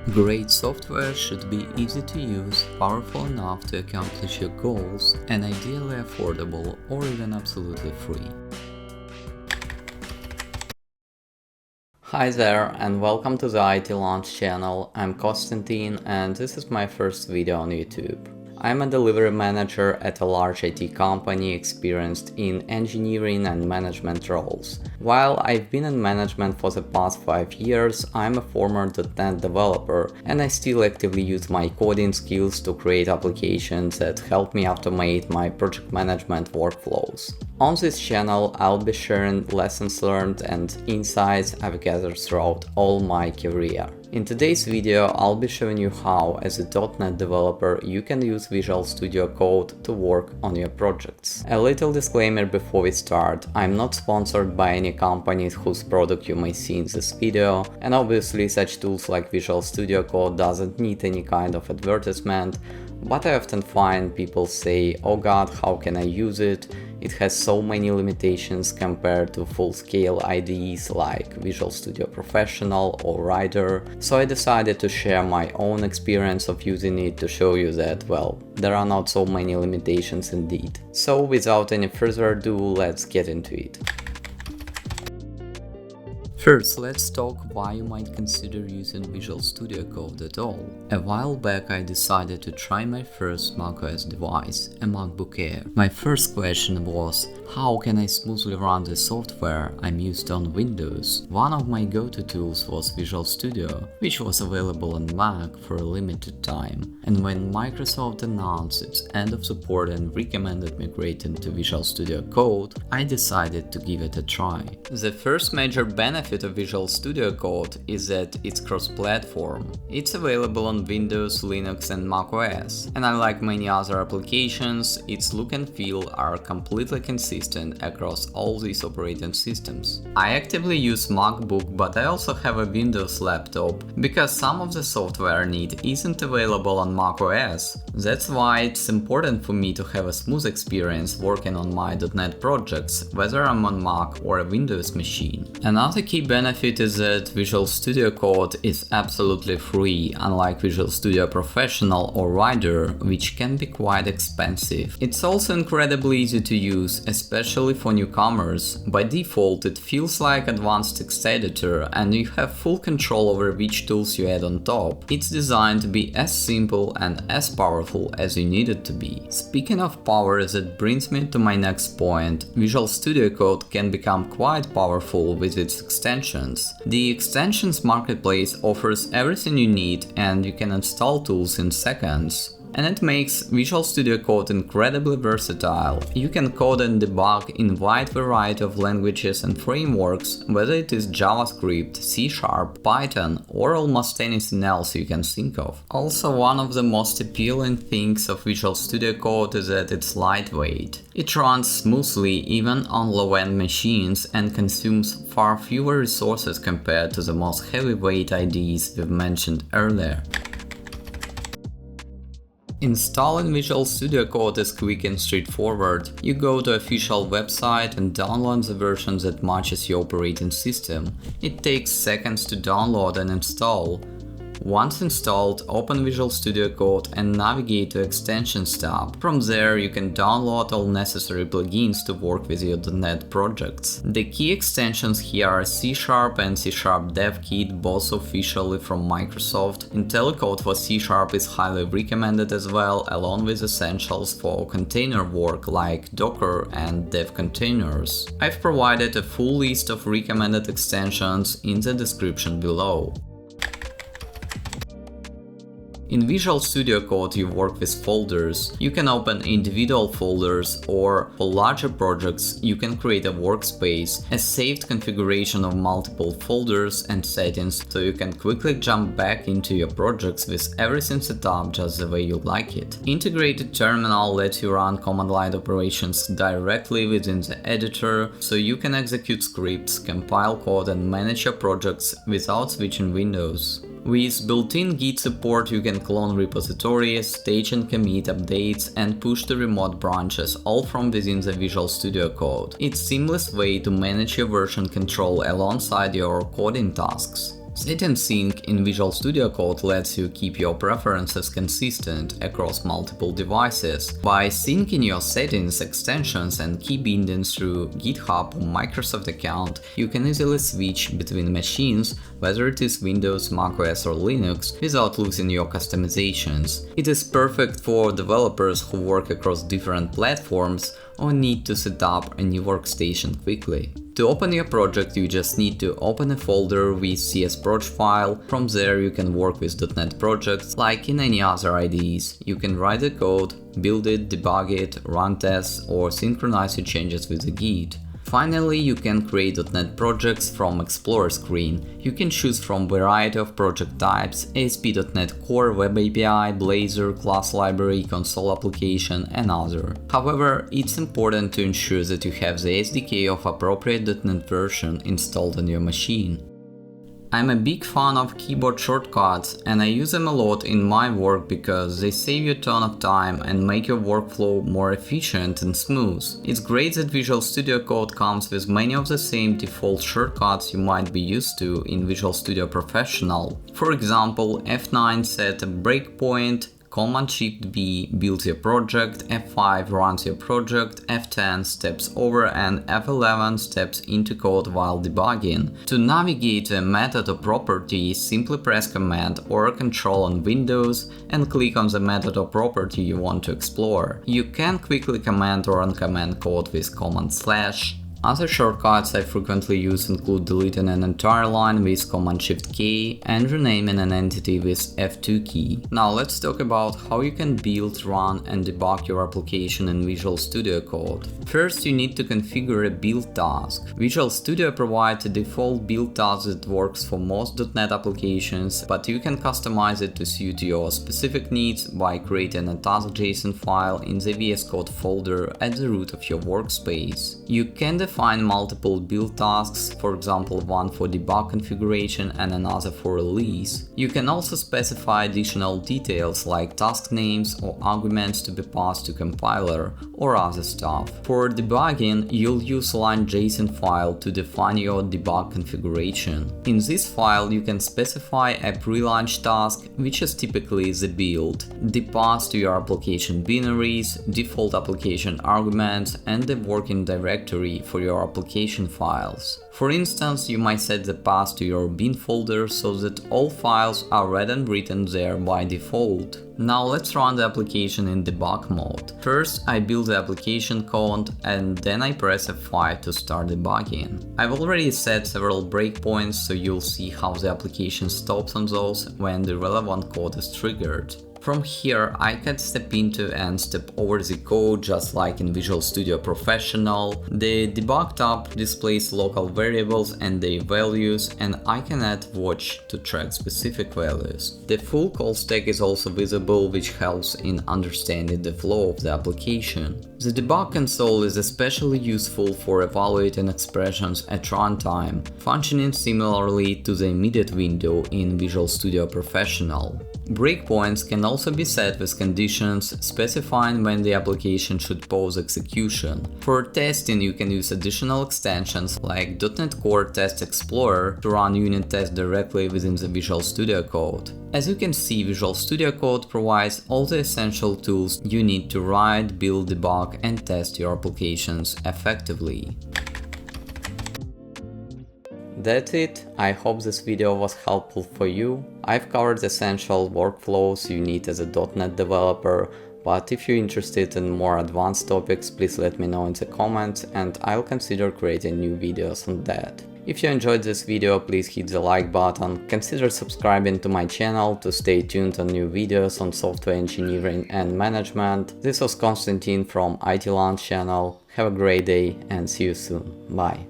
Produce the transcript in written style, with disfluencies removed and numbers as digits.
Great software should be easy to use, powerful enough to accomplish your goals, and ideally affordable or even absolutely free. Hi there and welcome to the IT Launch channel. I'm Kostiantyn and this is my first video on YouTube. I'm a delivery manager at a large IT company experienced in engineering and management roles. While I've been in management for the past 5 years, I'm a former .NET developer and I still actively use my coding skills to create applications that help me automate my project management workflows. On this channel, I'll be sharing lessons learned and insights I've gathered throughout all my career. In today's video, I'll be showing you how, as a .NET developer, you can use Visual Studio Code to work on your projects. A little disclaimer before we start: I'm not sponsored by any companies whose product you may see in this video, and obviously such tools like Visual Studio Code doesn't need any kind of advertisement, but I often find people say, "Oh god, how can I use it? It has so many limitations compared to full-scale IDEs like Visual Studio Professional or Rider." So I decided to share my own experience of using it to show you that, well, there are not so many limitations indeed. So without any further ado, let's get into it. First, let's talk why you might consider using Visual Studio Code at all. A while back I decided to try my first macOS device, a MacBook Air. My first question was, how can I smoothly run the software I'm used on Windows? One of my go-to tools was Visual Studio, which was available on Mac for a limited time. And when Microsoft announced its end of support and recommended migrating to Visual Studio Code, I decided to give it a try. The first major benefit of Visual Studio Code is that it's cross-platform. It's available on Windows, Linux and macOS, and unlike many other applications, its look and feel are completely consistent across all these operating systems. I actively use MacBook, but I also have a Windows laptop, because some of the software I need isn't available on macOS. That's why it's important for me to have a smooth experience working on my .NET projects, whether I'm on Mac or a Windows machine. Another key benefit is that Visual Studio Code is absolutely free, unlike Visual Studio Professional or Rider, which can be quite expensive. It's also incredibly easy to use, especially for newcomers. By default, it feels like advanced text editor and you have full control over which tools you add on top. It's designed to be as simple and as powerful as you need it to be. Speaking of power, that brings me to my next point. Visual Studio Code can become quite powerful with its extensions. The Extensions Marketplace offers everything you need and you can install tools in seconds. And it makes Visual Studio Code incredibly versatile. You can code and debug in a wide variety of languages and frameworks, whether it is JavaScript, C#, Python, or almost anything else you can think of. Also, one of the most appealing things of Visual Studio Code is that it's lightweight. It runs smoothly even on low-end machines and consumes far fewer resources compared to the most heavyweight IDEs we've mentioned earlier. Installing Visual Studio Code is quick and straightforward. You go to official website and download the version that matches your operating system. It takes seconds to download and install. Once installed, open Visual Studio Code and navigate to Extensions tab. From there, you can download all necessary plugins to work with your .NET projects. The key extensions here are C# and C# Dev Kit, both officially from Microsoft. IntelliCode for C# is highly recommended as well, along with essentials for container work like Docker and Dev Containers. I've provided a full list of recommended extensions in the description below. In Visual Studio Code you work with folders. You can open individual folders, or for larger projects you can create a workspace, a saved configuration of multiple folders and settings, so you can quickly jump back into your projects with everything set up just the way you like it. Integrated Terminal lets you run command line operations directly within the editor, so you can execute scripts, compile code and manage your projects without switching windows. With built-in Git support you can clone repositories, stage and commit updates and push to remote branches all from within the Visual Studio Code. It's a seamless way to manage your version control alongside your coding tasks. Setting sync in Visual Studio Code lets you keep your preferences consistent across multiple devices. By syncing your settings, extensions and key bindings through GitHub or Microsoft account, you can easily switch between machines, whether it is Windows, macOS or Linux, without losing your customizations. It is perfect for developers who work across different platforms or need to set up a new workstation quickly. To open your project, you just need to open a folder with CSproj file. From there you can work with .NET projects like in any other IDEs. You can write the code, build it, debug it, run tests or synchronize your changes with the Git. Finally, you can create .NET projects from Explorer screen. You can choose from variety of project types: ASP.NET Core, Web API, Blazor, class library, console application and other. However, it's important to ensure that you have the SDK of appropriate .NET version installed on your machine. I'm a big fan of keyboard shortcuts and I use them a lot in my work because they save you a ton of time and make your workflow more efficient and smooth. It's great that Visual Studio Code comes with many of the same default shortcuts you might be used to in Visual Studio Professional. For example, F9 set a breakpoint, Command-Shift-B builds your project, F5 runs your project, F10 steps over and F11 steps into code while debugging. To navigate a method or property, simply press Command or Control on Windows and click on the method or property you want to explore. You can quickly comment or uncomment code with Command/. Other shortcuts I frequently use include deleting an entire line with Command-Shift-K and renaming an entity with F2 key. Now let's talk about how you can build, run and debug your application in Visual Studio Code. First, you need to configure a build task. Visual Studio provides a default build task that works for most .NET applications, but you can customize it to suit your specific needs by creating a task.json file in the VS Code folder at the root of your workspace. You can define multiple build tasks, for example one for debug configuration and another for release. You can also specify additional details like task names or arguments to be passed to compiler or other stuff. For debugging, you'll use line.json file to define your debug configuration. In this file you can specify a pre-launch task, which is typically the build, the path to your application binaries, default application arguments and the working directory for your application files. For instance, you might set the path to your bin folder so that all files are read and written there by default. Now let's run the application in debug mode. First, I build the application code and then I press F5 to start debugging. I've already set several breakpoints, so you'll see how the application stops on those when the relevant code is triggered. From here, I can step into and step over the code just like in Visual Studio Professional. The debug tab displays local variables and their values, and I can add watch to track specific values. The full call stack is also visible, which helps in understanding the flow of the application. The debug console is especially useful for evaluating expressions at runtime, functioning similarly to the immediate window in Visual Studio Professional. Breakpoints can also be set with conditions specifying when the application should pause execution. For testing, you can use additional extensions like .NET Core Test Explorer to run unit tests directly within the Visual Studio Code. As you can see, Visual Studio Code provides all the essential tools you need to write, build, debug and test your applications effectively. That's it. I hope this video was helpful for you. I've covered essential workflows you need as a .NET developer, but if you're interested in more advanced topics, please let me know in the comments and I'll consider creating new videos on that. If you enjoyed this video, please hit the like button, consider subscribing to my channel to stay tuned on new videos on software engineering and management. This was Kostiantyn from IT Launch channel. Have a great day and see you soon. Bye.